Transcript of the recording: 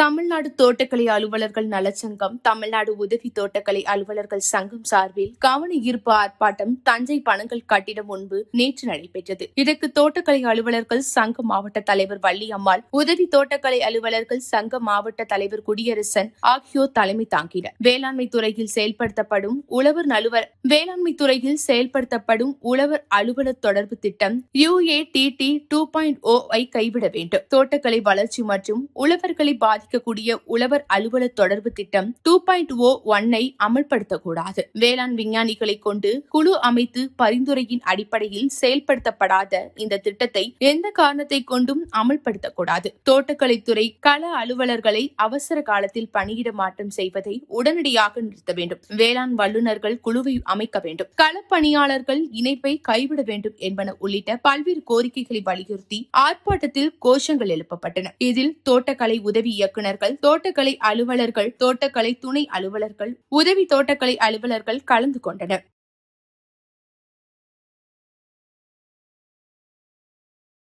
தமிழ்நாடு தோட்டக்கலை அலுவலர்கள் நலச்சங்கம், தமிழ்நாடு உதவி தோட்டக்கலை அலுவலர்கள் சங்கம் சார்பில் கவன ஈர்ப்பு ஆர்ப்பாட்டம் தஞ்சை பனங்கல் கட்டிடம் முன்பு நேற்று நடைபெற்றது. இதற்கு தோட்டக்கலை அலுவலர்கள் சங்க மாவட்ட தலைவர் வள்ளியம்மாள், உதவி தோட்டக்கலை அலுவலர்கள் சங்க மாவட்ட தலைவர் குடியரசன் ஆகியோர் தலைமை தாங்கினர். வேளாண்மை துறையில் செயல்படுத்தப்படும் உழவர் அலுவலர் தொடர்பு திட்டம் UATT 2.0 ஐ கைவிட வேண்டும். தோட்டக்கலை வளர்ச்சி மற்றும் உழவர்களை பாதிக்கக்கூடிய உழவர் அலுவலர் தொடர்பு திட்டம் 2.01 ஐ அமல்படுத்தக்கூடாது. வேளாண் விஞ்ஞானிகளை கொண்டு குழு அமைத்து பரிந்துரையின் அடிப்படையில் செயல்படுத்தப்படாத இந்த திட்டத்தை எந்த காரணத்தை கொண்டும் அமல்படுத்தக்கூடாது. தோட்டக்கலைத்துறை கள அலுவலர்களை அவசர காலத்தில் பணியிட மாற்றம் செய்வதை உடனடியாக நிறுத்த வேண்டும். வேளாண் வல்லுநர்கள் குழுவை அமைக்க வேண்டும். களப்பணியாளர்கள் இணைப்பை கைவிட வேண்டும் என்பன உள்ளிட்ட பல்வேறு கோரிக்கைகளை வலியுறுத்தி ஆர்ப்பாட்டத்தில் கோஷங்கள் எழுப்பப்பட்டன. இதில் தோட்டக்கலை உதவி இயக்குநர்கள், தோட்டக்கலை அலுவலர்கள், தோட்டக்கலை துணை அலுவலர்கள், உதவி தோட்டக்கலை அலுவலர்கள் கலந்து கொண்டனர்.